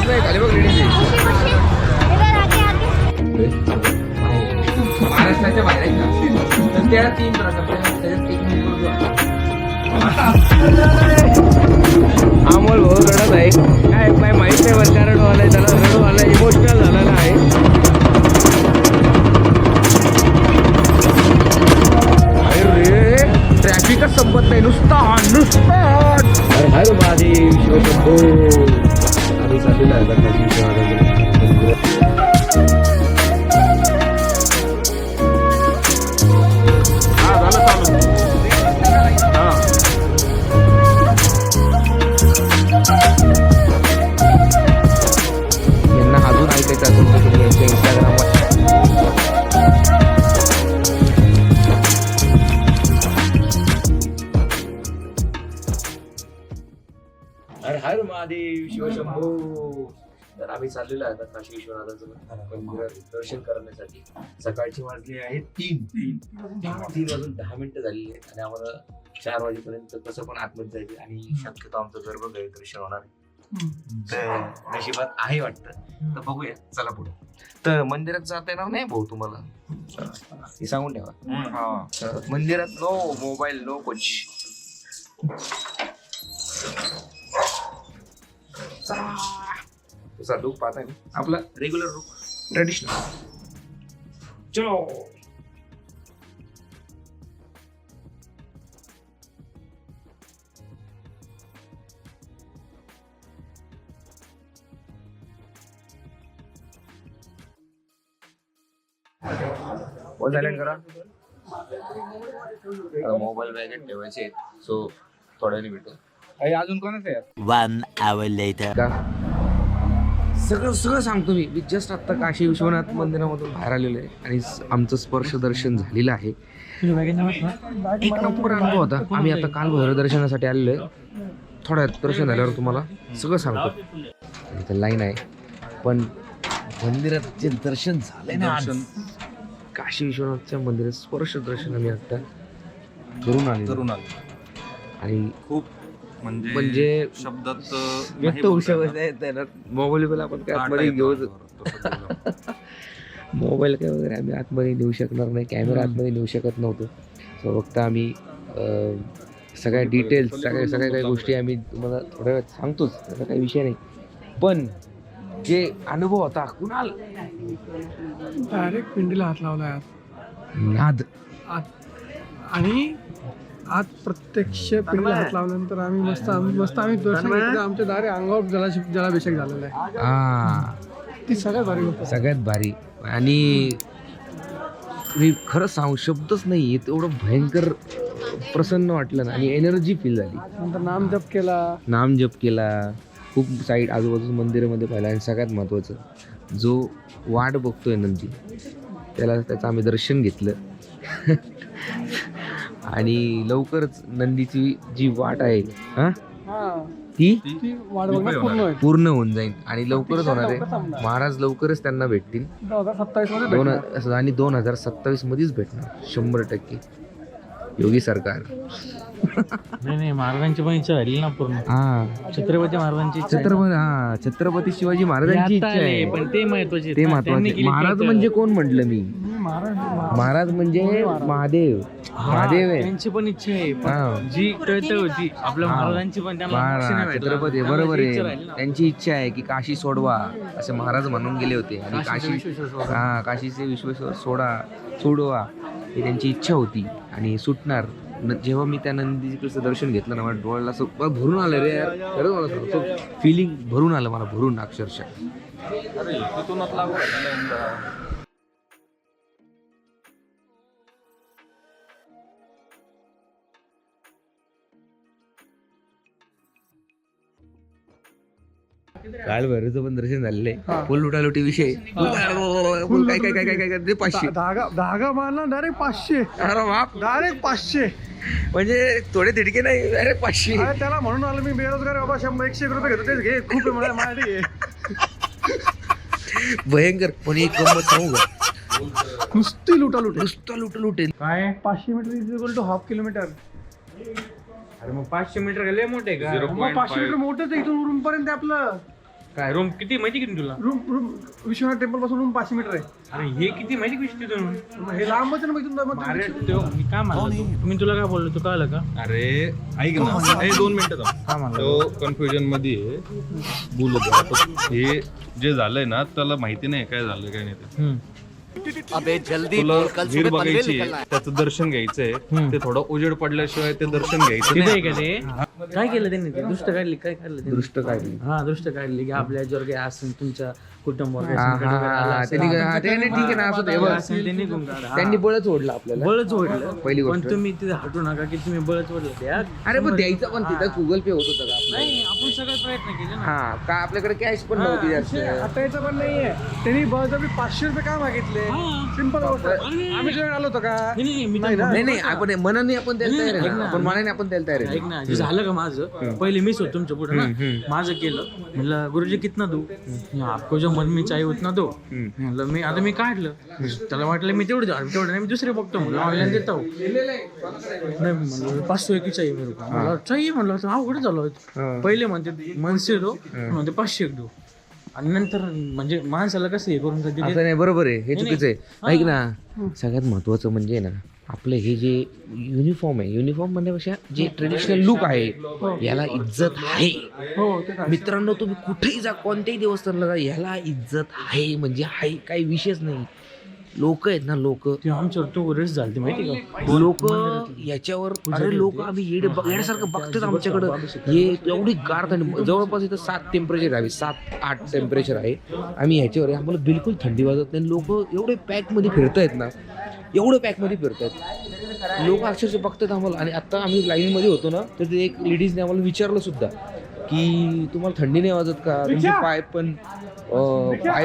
Ladies नाही खाली बघ लेडीज महाराष्ट्राच्या बाहेर आहेत ना तर त्या 3 प्रकारच्या अमोल भाऊ रडत आहे काय माहित नाही बरं कारण रडवायला त्याला रडवायला इमोशनल झालेला आहे. अरे ट्रॅफिकच संपत नाही नुसता हर महादेव शिवशंभो आम्ही चाललेला आहे यांना अजून ऐकायचं असेल तर तुम्ही यांच्या इंस्टाग्रामवर हर हर महादेव शिवशंभो. तर आम्ही चाललेलो आहे आता काशी विश्वनाथाचं मंदिरात दर्शन करण्यासाठी. सकाळची वाजले आहेत 3 वाजून 10 मिनिटं झालेली आहेत आणि आम्हाला 4 वाजेपर्यंत कसं पण आतमध्ये जायचं आणि शक्यतो आमचं गर्भगृह दर्शन होणार आहे. तर नशिबात आहे वाटतं तर बघूया चला पुढे. तर मंदिरात जाता येणार नाही भाऊ तुम्हाला हे सांगून ठेवा. मंदिरात नो मोबाईल नो कुछ. तुझा लुक पाहताय ना आपला रेग्युलर लुक ट्रेडिशनल. चलो सायलेंट करा. मोबाईल बॅगेत ठेवायचे सो थोड्याने भेटू. अजून कोणाच आहे 1 hour later. सगळं सांगतो मी जस्ट आत्ता काशी विश्वनाथ मंदिरामधून बाहेर आलेलो आहे आणि आमचं स्पर्श दर्शन झालेलं आहे. एक नंबर अनुभव होता. आम्ही आता काल भैरव दर्शनासाठी आलेलो आहे. थोड्या दर्शन झाल्यावर तुम्हाला सगळं सांगतो. इथं लाईन आहे पण मंदिरात जे दर्शन झालंय ना काशी विश्वनाथच्या मंदिरात स्पर्श दर्शन आम्ही आता करून आलो आणि खूप म्हणजे शब्दात व्यक्त होऊ शकत नाही. मोबाईल आपण काय आतमध्ये घेऊ मोबाईल काय वगैरे आम्ही आतमध्ये नेऊ शकणार नाही. कॅमेरा आतमध्ये नेऊ शकत नव्हतो. सो फक्त आम्ही सगळ्या डिटेल्स सगळ्या काही गोष्टी आम्ही तुम्हाला थोड्या वेळात सांगतोच त्याचा काही विषय नाही. पण जे अनुभव होता कुणाल डायरेक्ट पिंडीला हात लावला नाद आणि आज प्रत्यक्ष पिंडीला हात लावल्यानंतर आम्ही मस्त आम्ही दर्शन घेतलं. आमच्या डायरेक्ट अंगावर जलाभिषेक झालेला आहे. ती सगळ्यात भारी गोष्ट सगळ्यात भारी. आणि मी खरं सांगू शब्दच नाही एवढं भयंकर प्रसन्न वाटलं ना आणि एनर्जी फील झाली. नंतर नाम जप केला. खूप साईड आजूबाजूच्या मंदिरामध्ये पाहिलं आणि सगळ्यात महत्त्वाचं जो वाट बघतोय नंदी त्याचं आम्ही दर्शन घेतलं आणि लवकरच नंदीची जी वाट आहे ती पूर्ण होऊन जाईल आणि लवकरच होणार आहे. महाराज लवकरच त्यांना भेटतील 2027 मध्येच भेटणार 100%. योगी सरकार नाही महाराजांची पण इच्छा झाली ना पूर्ण. छत्रपती महाराजांची छत्रपती शिवाजी महाराजांची इच्छा आहे पण ते महत्वाचे. महाराज म्हणजे कोण म्हटलं मी? महाराज म्हणजे महादेव आहे. त्यांची पण इच्छा आहे जी कळतं होती आपल्या महाराजांची पण त्यांना छत्रपती बरोबर आहे. त्यांची इच्छा आहे की काशी सोडवा असे महाराज म्हणून गेले होते आणि काशीचे विश्वेश्वर सोडवा ही त्यांची इच्छा होती आणि सुटणार. जेव्हा मी त्या नंदीचं दर्शन घेतलं ना माझ्या डोळ्याला असं भरून आलं रे यार. खरंच मला सांगतो फिलिंग भरून आलं मला भरून अक्षरशः. काल भैरवचं पण दर्शन झालेलं आहे. फुल लुटालुटी विषय काय ते 500 धागा मारला डायरेक्ट 500. अरे बाप डायरेक्ट 500 म्हणजे थोडे तिडके नाही डायरेक्ट 500. त्याला म्हणून आलं मी बेरोजगार बाबा 100-100 रुपये घेतो तेच घे खूप माझ्यासाठी भयंकर. पण एक गंमत सांगू का नुसती लुटालुट काय 500 metre is equal to half kilometre. अरे मग 500 मीटर लय मोठे का? 500 मीटर मोठंच आहे इथून उरून पर्यंत आपलं. काय रूम किती माहिती किती तुला? रूम विश्वनाथ टेम्पल पासून रूम 500 मीटर आहे. अरे हे किती माहिती किती तिथून? मग हे लांबच आहे ना, मग इथून मग अरे तो मी काय म्हणलो मी तुला काय बोललो, तू कळलं का? अरे ऐक ना, हे 2 मिनिटं थांब. काय म्हणलो? तो कन्फ्युजन मध्ये आहे. बोलू दे आता. हे जे झालंय ना त्याला माहिती नाही काय झालं काय नाही ते. तुला वीर बघायची आहे, त्याचं दर्शन घ्यायचंय. ते थोडं उजेड पडल्याशिवाय ते दर्शन घ्यायचं तिथे आहे नाही. का ते? काय केलं त्यांनी ते? दृष्ट काढली काय काढलं त्यांनी? दृष्ट काढली. हा दृष्ट काढली की आपल्या याच्यावर काही असेल तुमच्या कुटुंबावर काही हा, संकट हा, वगैरे आलं हा, असेल. ते ठीक आहे ना, असं ते बघ. असेल ते निघून काढा. हा. त्यांनी बळच ओढलं आपल्याला. बळच ओढलं पहिली पण गोष्ट. तुम्ही तिथे हटू नका की तुम्ही बळच ओढलं द्या. अरे पण द्यायचं पण तिथं गुगल पे होत होतं का आपलं? नाही आपण सगळे प्रयत्न केले ना. हा का आपल्याकडे कॅश पण नव्हती जास्त. हटायचं पण नाहीये. त्यांनी बळजबरी 500 रुपये का मागितले? सिंपल गोष्ट. आम्ही जेव्हा आलो होतो का? नाही, नाही, मी नाही ना. नाही नाही आपण मनाने आपण द्यायला तयार आहे ऐक ना. ना. आपण मनाने आपण द्यायला तयार आहे ऐक ना जे झालं का माझं पहिले मीच होतो तुमच्या पुढे ना. माझं केलं म्हणलं गुरुजी कितना दू? आपको जो मन में चाहिए उतना दो. म्हणलं मी काढलं. त्याला वाटलं मी तेवढं नाही मी दुसरे बघतो म्हणलं ऑनलाईन देतो. नाही म्हणलं 500 की चाहिए मेरे को. मला चाहिए म्हणलं तर अवघड झालं. पहिले म्हणते मनसे दो म्हणते 500 दो आणि नंतर म्हणजे माणसाला कसं हे करून असं नाही. बरोबर आहे, हे चुकीचं आहे. ऐक ना, सगळ्यात महत्वाचं म्हणजे ना आपलं हे जे युनिफॉर्म आहे, युनिफॉर्म म्हणण्यापेक्षा जे ट्रेडिशनल लुक आहे याला इज्जत आहे. हो ते काय. मित्रांनो तुम्ही कुठेही जा, कोणत्याही देवस्थानला जा, याला इज्जत आहे म्हणजे आहे, काही विषयच नाही. लोक आहेत ना, लोक ते आमच्यावर तो रेस झाली माहिती का? याच्यावर अरे लोक आम्ही येण्यासारखं बघतात आमच्याकडं. हे एवढी गार थंडी, जवळपास इथं 7 टेम्परेचर आहे, 7-8 टेम्परेचर आहे. आम्ही ह्याच्यावर आहे, आम्हाला बिलकुल थंडी वाजत नाही. लोक एवढे पॅकमध्ये फिरतायत ना, एवढं पॅकमध्ये फिरतायत लोक, अक्षरशः बघतात आम्हाला. आणि आता आम्ही लाईनमध्ये होतो ना, तर ते एक लेडीजने आम्हाला विचारलं सुद्धा की तुम्हाला थंडी नाही वाजत का? तुमचे पाय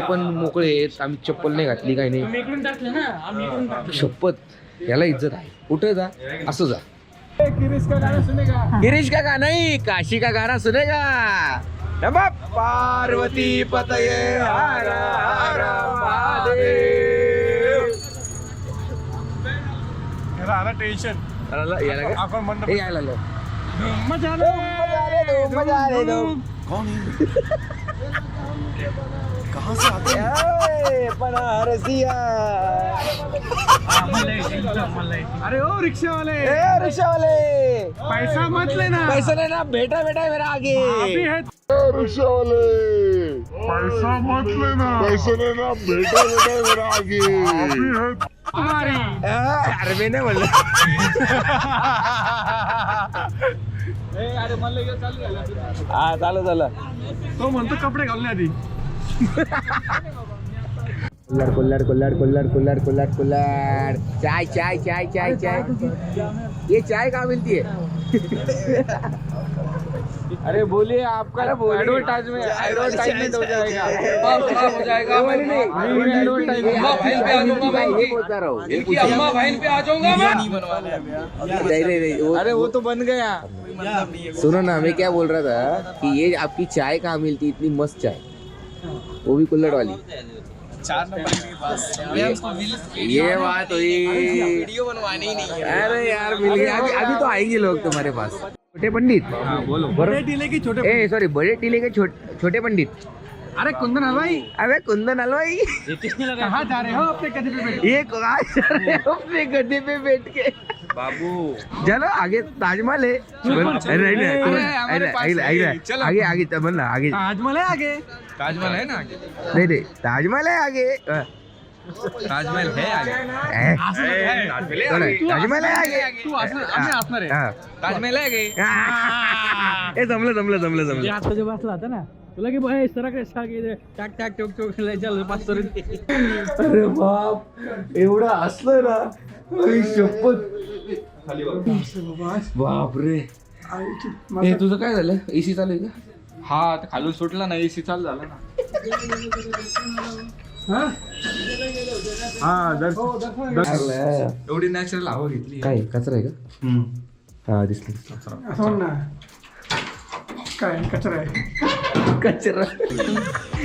पण मोकळे आहेत, आम्ही चप्पल नाही घातली, काही नाही. तुम्ही इकडून टाकलं ना आम्ही इकडून टाकलं. शपथ, याला इज्जत आहे. कुठे जा असं जा. गिरीश का गाणं सुनेगा? गिरीश का गाना नहीं, काशी का गाना सुनेगा. नमः पार्वती पतये हर हर महादेव. याला टेन्शन. याला का? आपण म्हणतो हे यायला आलं. मजा मजा आले दो. बनारसिया. अरे ओ रिक्षावाले, रिक्षावाले पैसा मत लेना. पैसा लेना, बेटा बेटा मेरा आगे. अभी है रिक्षावाले पैसा मत लेना, पैसा लेना, बेटा बेटा मेरा आगे. तुम्हारी. अरे मी नाही म्हणलं. हा चालू झालं. तो म्हणतो कपडे घालून आधी. कुल्लाड कुल्लाड कुल्लाड कुल्लाड कुल्लाड कुल्लाड. चाय चाय चाय चाय चाय. ये चाय कहाँ मिलती है? अरे बोलिए, आपका एडवर्टाइजमेंट हो जाएगा. हो जाएगा. ये बोलता रहो. अम्मा बहन पे आ जाऊंगा मैं. नहीं. अरे वो तो बन गया. सुनो ना, मैं क्या बोल रहा था कि ये आपकी चाय कहाँ मिलती, इतनी मस्त चाय, वो भी कुल्हड़ वाली. ये बात हुई. वीडियो बनवानी नहीं. अरे यार मिल गया. अभी तो आएंगे लोग तुम्हारे पास. छोटे पंडित. बोलो. बड़े टीले की छोटे. सॉरी, बड़े टीले के छोटे पंडित. अरे कुंदन हलवाई, अबे कुंदन हलवाई, हे किसने लगा? कहाँ जा रहे हो अपने गधे पे बैठ? ये कहाँ जा रहे हो अपने गड्ढे पे बैठ के? बाबू चलो आगे ताजमहल है. आगे आगे तमल ना आगे. ताजमहल है आगे. ताजमहल है ना आगे. नहीं ताजमहल है आगे. ताजमहल है आगे. ताजमहल है आगे. तू असणार, आम्ही असणार आहे. हा. ताजमहल है आगे. हे जमलं. जे आता जे बसला होता ना तुला की बाय सरा काय सांगे टाक टाक टोक टोक चल 500 रुपये. अरे बाप, एवढं असलं ना, आई शपथ. बाप रे. हे तुझं काय झालं? एसी चालू आहे का? हा ते खालून सुटला ना, एसी चालू झाला ना. एवढी नॅचरल हवा घेतली. काय कचरा आहे का? हा दिसलं. हो ना. काय कचरा आहे. कचरा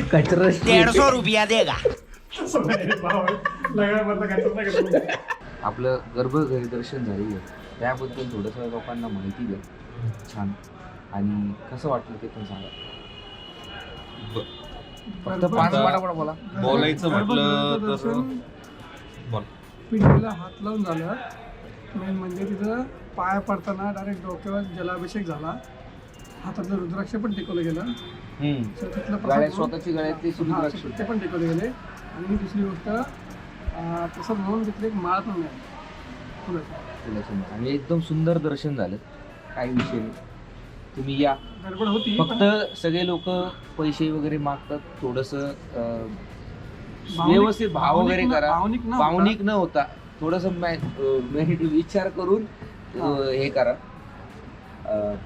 150 रुपया देगा. आपलं गर्भगृह दर्शन झालेलं आहे, त्याबद्दल थोडंसं लोकांना माहिती द्या. छान. आणि कसं वाटलं ते पण सांगा. फक्त 5 पटापट बोला. बोलायचं म्हटलं तर दर्शन बोल. पिंडीला हात लावून झालं. मेन म्हणजे तिथं पाया पडताना डायरेक्ट डोक्यावर जलाभिषेक झाला. हातातलं रुद्राक्ष पण टेकवलं गेलं. तर तिथलं प्रसाद स्वतःची गळ्यातली हा, ते पण टेकवले गेले. आणि दुसरी गोष्ट तसं म्हणून तिथले एक माळ पण मिळाली फुलाची. आणि एकदम सुंदर दर्शन झालं, काही विषय नाही. तुम्ही या. गडबड होती फक्त सगळे लोक पैसे वगैरे मागतात, थोडस भावनिक- व्यवस्थित भाव वगैरे करा. भावनिक न होता थोडस विचार करून हे करा.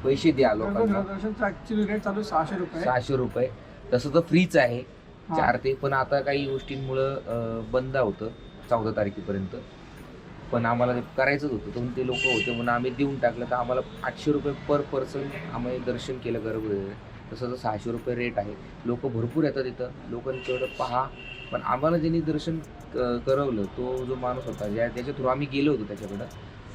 पैसे द्या लोकांना. दर्शनचा ऍक्च्युअली रेट चालू आहे 600 रुपये. 600 रुपये. तसं तर फ्रीच आहे हा. 4 ते, पण आता काही गोष्टींमुळं बंद होतं 14 तारखेपर्यंत. पण आम्हाला ते करायचंच होतं, तर ते लोक होते म्हणून आम्ही देऊन टाकलं. तर आम्हाला 800 रुपये पर पर्सन आम्ही दर्शन केलं गर्भगृह. तसं तर 600 रुपये रेट आहे. लोक भरपूर येतात तिथं, लोकांच्याकडं पहा. पण आम्हाला ज्यांनी दर्शन करवलं, तो जो माणूस होता त्याच्या थ्रू आम्ही गेलो होतो त्याच्याकडं,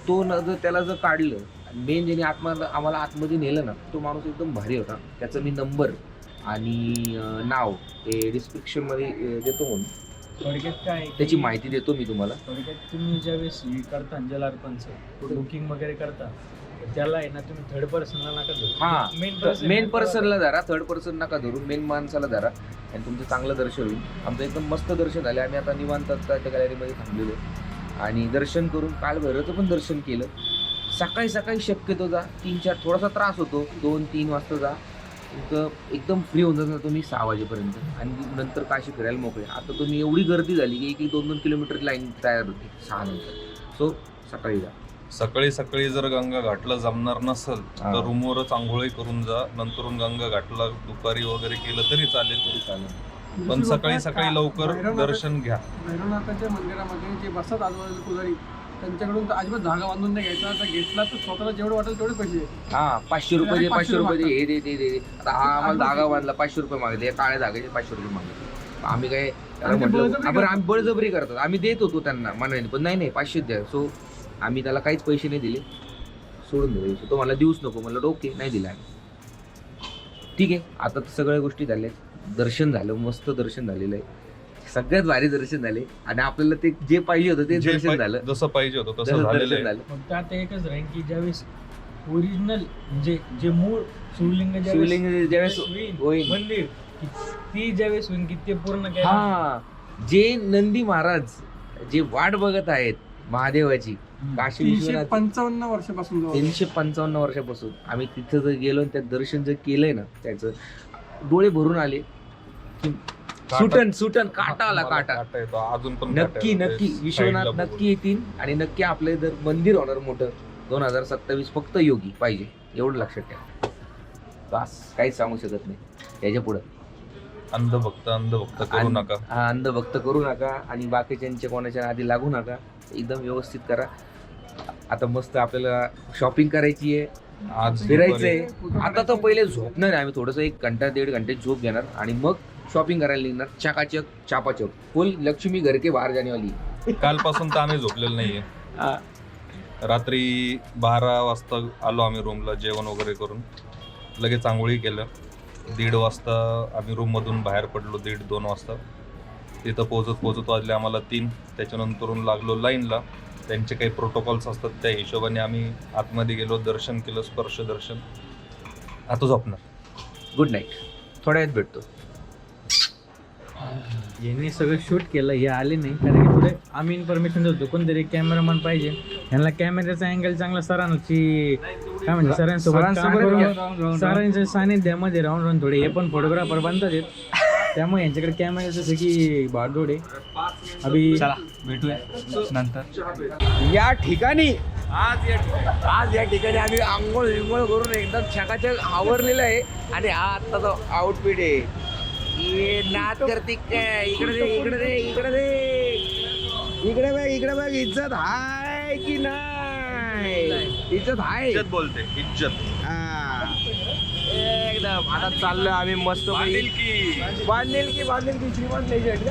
तो जर त्याला जर काढलं, मेन ज्यांनी आम्हाला आतमध्ये नेलं ना, तो माणूस एकदम भारी होता. त्याचा मी नंबर आणि नाव ते डिस्क्रिप्शनमध्ये देतो म्हणून, थोडक्यात काय त्याची माहिती देतो मी तुम्हाला. थोडक्यात तुम्ही ज्यावेळेस हे करता जलार्पणचं बुकिंग वगैरे करता, त्याला आहे ना तुम्ही थर्ड पर्सनला नका धरू. हा, मेन मेन पर्सनला धरा, थर्ड पर्सन नका धरू, मेन माणसाला धरा आणि तुमचं चांगलं दर्शन होईल. आमचं एकदम मस्त दर्शन झालं. आम्ही आता निवांत त्या गॅलरीमध्ये थांबलेलो आणि दर्शन करून कालभैरवचं पण दर्शन केलं. सकाळी शक्यतो जा, 3-4 थोडासा त्रास होतो, 2-3 वाजता जा. एकदम फ्री होऊन जातात तुम्ही 6 वाजेपर्यंत आणि नंतर काशी फिरायला मोकळे. आता तुम्ही एवढी गर्दी झाली की 1-2 किलोमीटर लाईन तयार होते 6 नंतर. सो सकाळी जा. सकाळी जर गंगा घाटला जमणार नसेल हा. तर रूमवरच आंघोळी करून जा. नंतरून गंगा घाटला दुपारी वगैरे केलं तरी चालेल. पण सकाळी लवकर दर्शन घ्या. भैरवनाथाच्या मंदिरामध्ये जे बसतात आजूबाजूला पुजारी, त्यांच्याकडून तर अजिबात धागा बांधून नाही घ्यायचा. जर घेतला तर स्वतःला जेवढं वाटेल तेवढे पैसे द्यायचे. हा, 500 रुपये दे, 500 रुपये दे, हे दे ते दे. आता हा आम्हाला धागा बांधला, 500 रुपये मागितले. काळ्या धाग्याचे 500 रुपये मागितले. आम्ही काय त्याला म्हटलं, आपण आम्ही बळजबरी करतात. आम्ही देत होतो त्यांना मनाने, पण नाही 500 द्या. सो आम्ही त्याला काहीच पैसे नाही दिले, सोडून दिले. तो मला देऊच नको म्हणलं, ओके नाही दिला आम्ही. ठीक आहे. आता तर सगळ्या गोष्टी झाल्या, दर्शन झालं, मस्त दर्शन झालेलं आहे. सगळ्यात भारी दर्शन झाले आणि आपल्याला ते जे पाहिजे होतं ते दर्शन झालं, जसं पाहिजे होतं तसं दर्शन झालेलं आहे. झालं. फक्त आता एकच राहील की ज्यावेळेस ओरिजिनल म्हणजे जे मूळ शिवलिंग शिवलिंग ज्यावेळेस होईल, मंदिर ती ज्यावेळेस होईल की ते पूर्ण काय हा, जे नंदी महाराज जे वाट बघत आहेत महादेवाची, काशी विश्वनाथ 355 वर्षापासून जवळ. 355 वर्षापासून आम्ही तिथं जर गेलो आणि त्या दर्शन जर केलंय ना, त्याचं डोळे भरून आले. सुटन काटा आला, काटा. येतो अजून पण काटा नक्की येतो. नक्की ते विश्वनाथ साईडला नक्की येतील आणि नक्की आपलं जर मंदिर होणार मोठं 2027. फक्त योगी पाहिजे, एवढं लक्षात ठेवा. बस काहीच सांगू शकत नाही याच्या पुढं. अंधभक्त करू नका. हा, अंधभक्त करू नका आणि बाकीच्यांच्या कोणाच्या आधी लागू नका. एकदम व्यवस्थित करा. आता मस्त आपल्याला शॉपिंग करायची आहे, आज फिरायचंय. आता तर पहिले झोपणार आहे आम्ही, थोडंसं 1-1.5 घंटे झोप घेणार आणि मग शॉपिंग करायला निघणार. चकाचक चापाचक, फुल लक्ष्मी घर के बाहेर जाने वाली. कालपासून तर आम्ही झोपलेलो नाहीये. हा. रात्री 12 वाजता आलो आम्ही रूमला, जेवण वगैरे करून लगेच आंघोळी केलं. 1:30 वाजता आम्ही रूममधून बाहेर पडलो, 1:30-2 वाजता. तिथं पोचत वाजले आम्हाला 3. त्याच्यानंतरून लागलो लाईनला. त्यांचे काही प्रोटोकॉल्स असतात त्या हिशोबाने आम्ही आतमध्ये गेलो, दर्शन केलं, स्पर्श दर्शन. आता झोपणार. Good night. थोड्या वेळात भेटतो. यांनी सगळं शूट केलं, हे आले नाही कारण की पुढे आम्ही इन्फॉर्मेशन देतो. कोणतरी कॅमेरामॅन पाहिजे, यांना कॅमेऱ्याचा अँगल चांगला सरांची काय म्हणजे सरांच्या सानिध्यामध्ये राहून थोडे हे पण फोटोग्राफर बनतात आहेत. त्यामुळे यांच्याकडे कॅमेऱ्याचं सगळी भागदौड आहे. अभि चला भेटूया नंतर या ठिकाणी आज या ठिकाणी आम्ही आंघोळ करून एकदम छकाछक आवरलेलं आहे आणि हा आत्ताचा आउटफिट आहे. ये नाच करते काय, इकडे बघ इज्जत हाय की नाही, इज्जत हाय. इज्जत बोलते, इज्जत. एकदम. आता चाललोय आम्ही मस्त बांधेल की श्रीमंत लेजंड.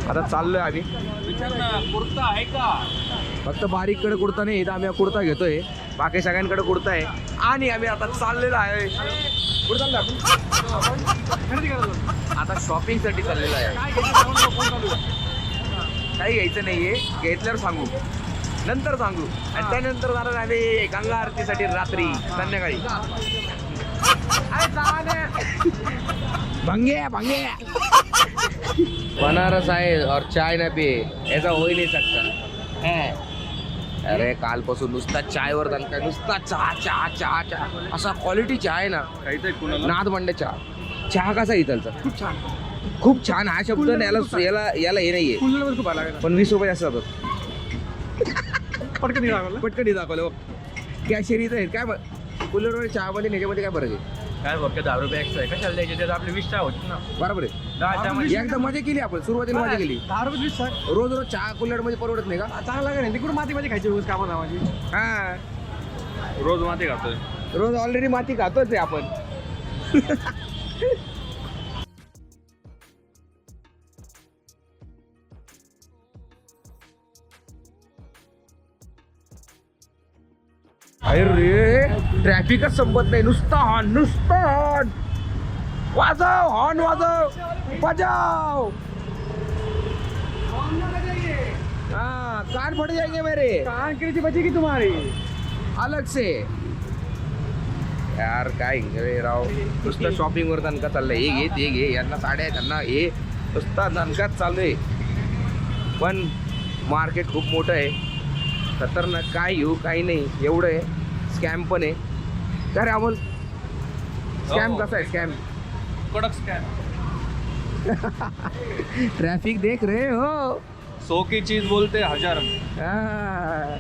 आता चाललोय आम्ही. कुर्ता आहे का? फक्त बारीककडे कुर्ता नाही, इथं आम्ही कुर्ता घेतोय, बाकी सगळ्यांकडे कुर्ता आहे. आणि आम्ही आता चाललेलो आहे. कुठे चाललो आपण? आता शॉपिंग साठी चाललेलो आहे. काही घ्यायचं नाहीये, घेतल्यावर सांगू, नंतर सांगू. आणि त्यानंतर जाणार आम्ही गंगा आरतीसाठी रात्री संध्याकाळी. भंगे भंगे बनारस आहे और चाय ना पिए ऐसा हो ही नहीं सकता है. अरे कालपासून नुसता चायवर दणका, नुसता चहा चहा चहा चहा, असा क्वालिटी चहा आहे ना. नाद मंडे चहा. चहा कसा इथलचा खूप छान. खूप छान. हा शब्द याला याला याला हे नाहीये, कुल्लर खूप आला पण 20 रुपये जास्त जातात. पटकन दाखवलं. पटकन दाखवलं कॅशेरी इथं काय कुलरवर चहामध्ये ह्याच्यामध्ये काय फरक आहे? काय फक्त 10 रुपये एक्स्ट्रा आहे, कशाला द्यायचे? त्यात आपली 20 चहा होती ना. बरोबर आहे. 10 चहा एकदा मजा केली आपण, सुरुवातीला मजा केली. 10 रुपये 20 सर. रोज रोज चहा कुलर मध्ये परवडत नाही का? चांगला का नाही? तिकडून माती माझी खायची रोज कामा नावाची. हा, रोज माती खातोय. रोज ऑलरेडी माती खातोच आहे आपण. अरे ट्रॅफिकच संपत नाही, नुसता हॉर्न, नुसता हॉर्न वाजव, हॉर्न वाजव, बजाव. हाँ, कान फट जाएंगे मेरे. कान की बचेगी तुम्हारी. अलग से यार. काय रे राव, नुसतं शॉपिंग वर दणका चाललंय. हे घे ते घे, यांना साड्या त्यांना हे, नुसता दणकाच चालू आहे. पण मार्केट खूप मोठं आहे, खतरनाक. काय घेऊ काही नाही एवढं आहे. स्कॅम पण आहे. काय रे अमोल, स्कॅम हो. कसा आहे? स्कॅम कडक स्कॅम. ट्रॅफिक देख रहे हो. 100 की चीज बोलते 1000. हाँ.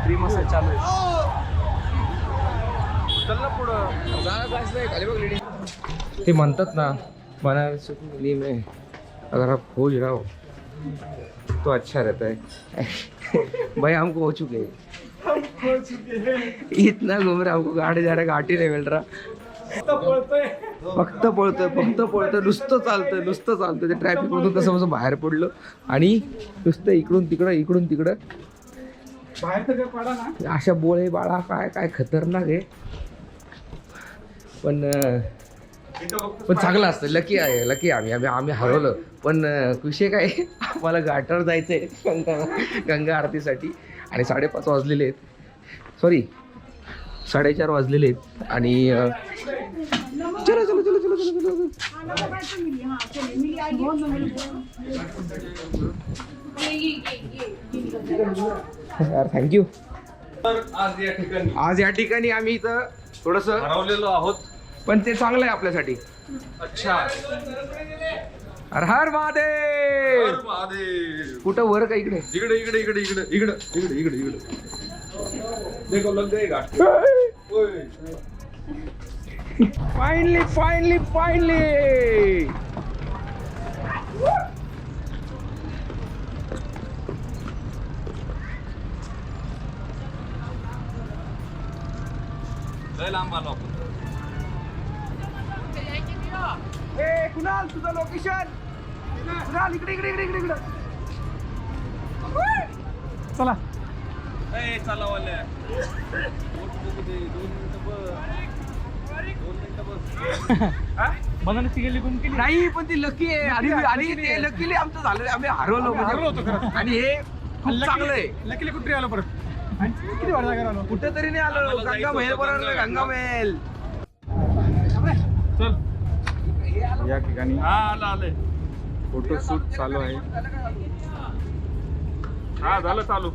फ्री मसाज चालू आहे. चल ना पुढं. खाली बघ लेडी. ते म्हणतात ना, बनारस दिल्ली में अगर आप खोज रहा हो तो अच्छा रहता है. भाई हमको हो चुके हैं. इतना घूम रहा, हमको गाड़ी जा रहा, गाठी नाही मिल रहा. फक्त पळतोय, नुसतं चालतंय. ते ट्रॅफिक मधून कसं बाहेर पडलं आणि नुसतं इकडून तिकडं बाहेर तर काय पडा ना. अशा बोळे बाळा, काय खतरनाक आहे. पण चांगलं असतं. लकी आहे. आम्ही हरवलं. पण विषय काय, आम्हाला घाटावर जायचंय गंगा आरतीसाठी. आणि 5:30 वाजलेले आहेत, सॉरी 4:30 वाजलेले आहेत. आणि चलो. यार थँक्यू. तर आज या ठिकाणी आम्ही इथं थोडस हरवलेलो आहोत. पण ते चांगलं आहे आपल्यासाठी. अच्छा. हर हर महादेव. कुठं वर का इकडे? इकडे. देखो लग गए घाट. फाइनली लय लांब आलो आपण. ए कुणाल, तुझं लोकेशन. कुणाल इकडे. चला. चला वाले. बनारसची गेली कोण केली? नाही, पण ती लकी आहे. आणि ते लकीली आमचं झालं, आम्ही हरवलो होतो खरं. आणि हे खूप चांगलं आहे. लकीली कुठे आलो परत. आणि किती वाढ जागा आलो. कुठं तरी नाही आलो. गंगा महल बरोबर, गंगा महल. चल. या ठिकाणी आले. फोटोशूट चालू आहे. हा झालं चालू.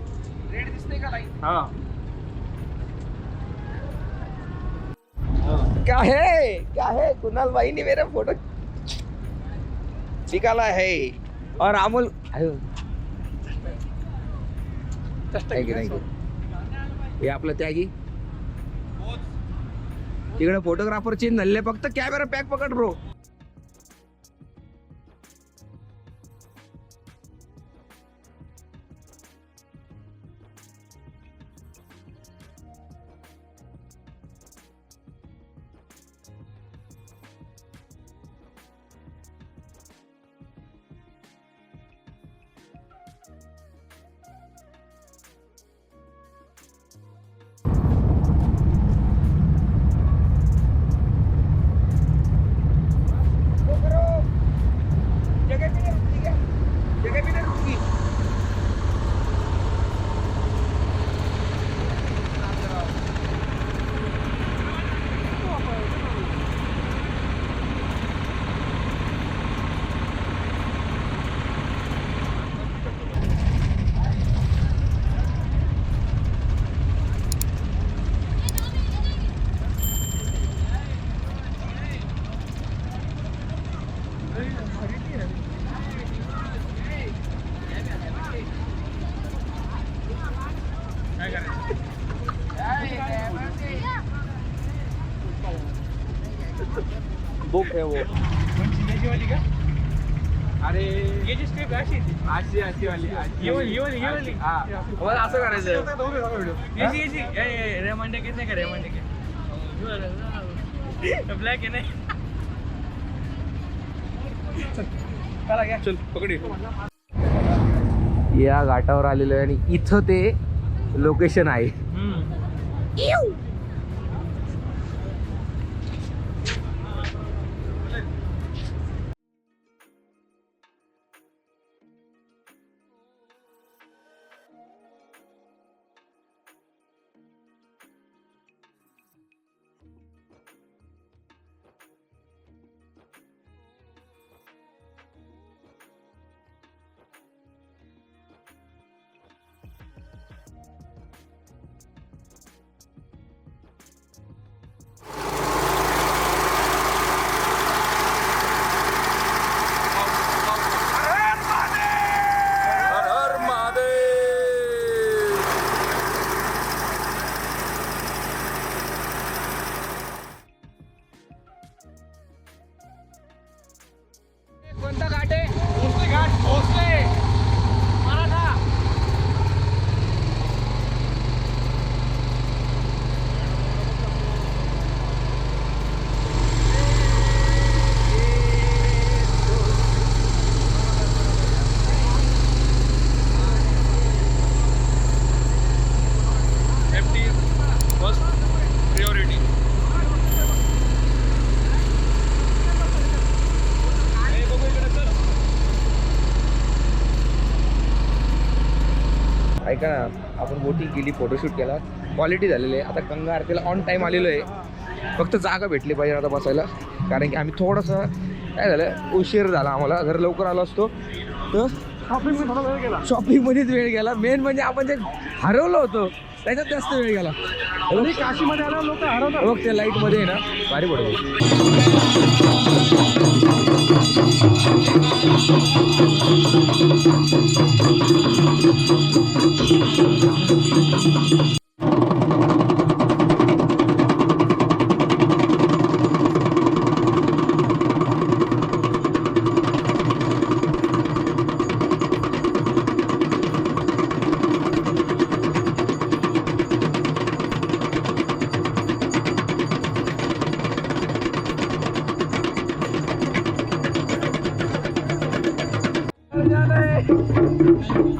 रेड दिसते का लाईन? हा. क्या है कुणाल भाई ने मेरा फोटो निकाला है. और अमोल हे आपलं त्यागी तिकडे फोटोग्राफरची नल्ले, फक्त कॅमेरा पॅक पकड ब्रो. बुक है वो. अरे याची स्टेप अशी अशी वाली हा असं करायचं. रेमंडे घेत नाही का रेमंडे ब्लॅक आहे नाही चल पकडी. या घाटावर आलेलो आहे आणि इथं ते लोकेशन आहे. कोणता घाट आहे? Bhosale Ghat. Bhosale Maratha. Safety first priority. ऐका ना, आपण बोटिंग केली, फोटोशूट केला, क्वालिटी झालेली आहे. आता गंगा आरतीला ऑन टाईम आलेलो आहे. फक्त जागा भेटली पाहिजे आता बसायला, कारण की आम्ही थोडंसं काय झालं, उशीर झाला आम्हाला. जर लवकर आलो असतो तर शॉपिंग थोडा वेळ गेला. शॉपिंगमध्येच वेळ गेला. मेन म्हणजे आपण जे हरवलो होतो त्याच्यात जास्त वेळ गेला. आणि काशीमध्ये आल्यावर लोक हरवतात. बघ त्या लाईटमध्ये आहे ना, भारी पडतो.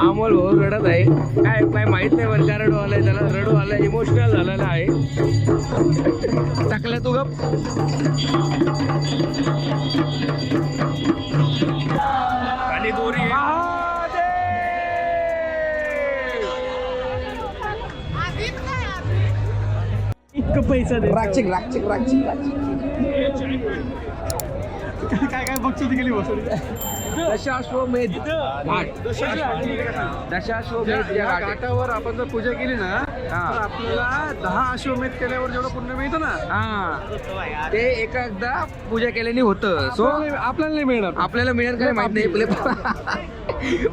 अमोल भाऊ रडत आहे. काय माहित नाही बरं का रडू आलाय त्याला. रडू आलाय, इमोशनल झालेला आहे. टाकल्या तू गप. आणि दोरी इतकं पैसा दे. राक्षिक काय काय बघतो ती गेली बसून. दशाश्वमेध घाट. दशाश्वमेध या या घाट आहे. घाटावर आपण जर पूजा केली ना, तर आपल्याला 10 अश्वमेध केल्यावर जेवढं पुण्य मिळतं ना, हा, ते एकदा पूजा केल्याने होतं. सो आपल्याला नाही मिळणार. आपल्याला मिळेल काय माहित नाही.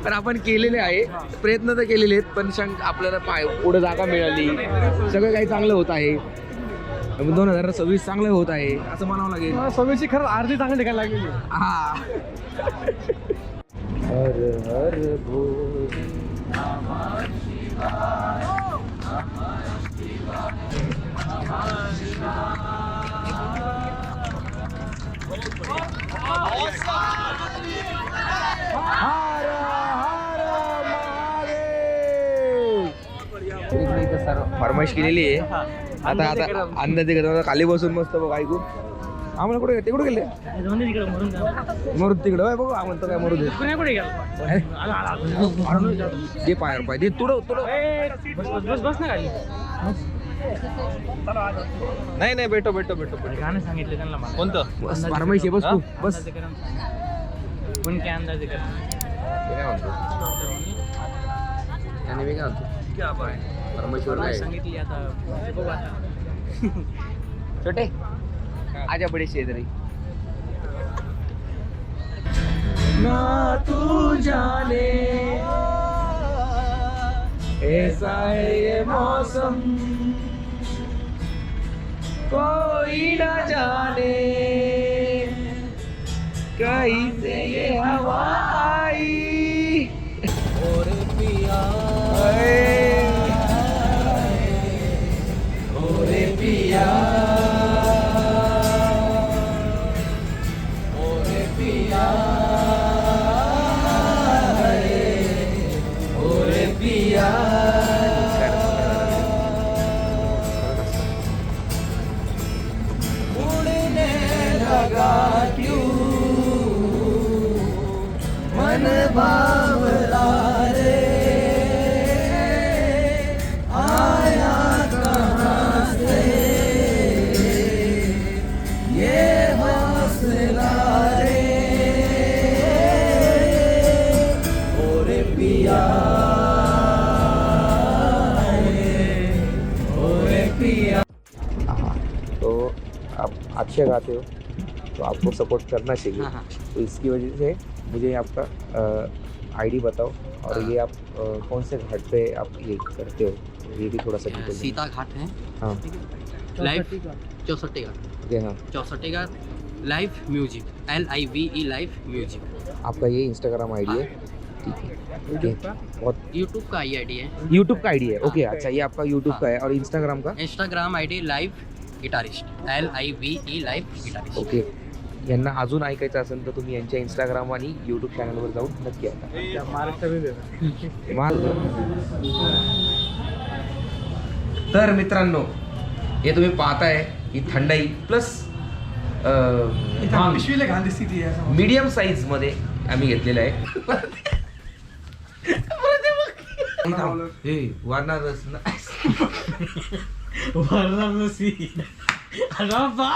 पण आपण केलेले आहे, प्रयत्न तर केलेले आहेत. पण आपल्याला पुढे जागा मिळाली, सगळं काही चांगलं होत आहे. 2026 चांगलं होत आहे असं म्हणावं लागेल. सगळ्याची खरंच अर्धी चांगली ठिकाणी लागलेली. हा. हर हर भोले. फरमाईश केलेली आहे. आता अंदाजे करता खाली बसून मस्त बघ ऐकू. आम्हाला कुठे ते कुठे गेले मरू तिकडे बघू. म्हणतो काय मरू दे. जे पायर पाहिजे तुडव बस नाही नाही भेटो गाणं सांगितलं त्यांना मला. कोणतं? फरमाईश आहे. बस तू बस. अंदाजे करा. पण काय अंदाजे करा. ते काय म्हणतो आणि मी काय म्हणतो फरमाईशवर काय सांगितली आता बघू आता. छोटे आजा बडे शेजारी जाने ऐसा है ये मौसम कोई न जाने कहीं से ये हवा आई और पिया और पिया और पिया और पिया उड़ने लगा क्यों मन बावला रे आया कहाँ से ये हौसला रे और पिया और पिया। तो आप अच्छे गाते हो तो आपको सपोर्ट करना चाहिए। तो इसकी वजह से मुझे आपका आईडी बताओ और ये आप कौन से घाट पे आप ये करते हो ये भी थोड़ा सा डिटेल सीता घाट है हाँ लाइव चौसठी घाट ओके हाँ Chausathi Ghat live music LIVE live music. आपका ये इंस्टाग्राम आईडी है ठीक है ओके बहुत यूट्यूब का ID है यूट्यूब का आईडी है ओके अच्छा ये आपका यूट्यूब का है और इंस्टाग्राम का Instagram ID live guitarist LIVE live guitarist. Okay यांना अजून ऐकायचं असेल तर तुम्ही यांच्या इंस्टाग्राम आणि यूट्यूब चॅनलवर जाऊन नक्की ऐका तर मित्रांनो हे तुम्ही पाहताय ही थंडाई प्लस पिशवीला घाण दिसती ती असं. मीडियम साईज मध्ये आम्ही घेतलेलं आहे हे वाढणारच ना वारणसी. अरे बा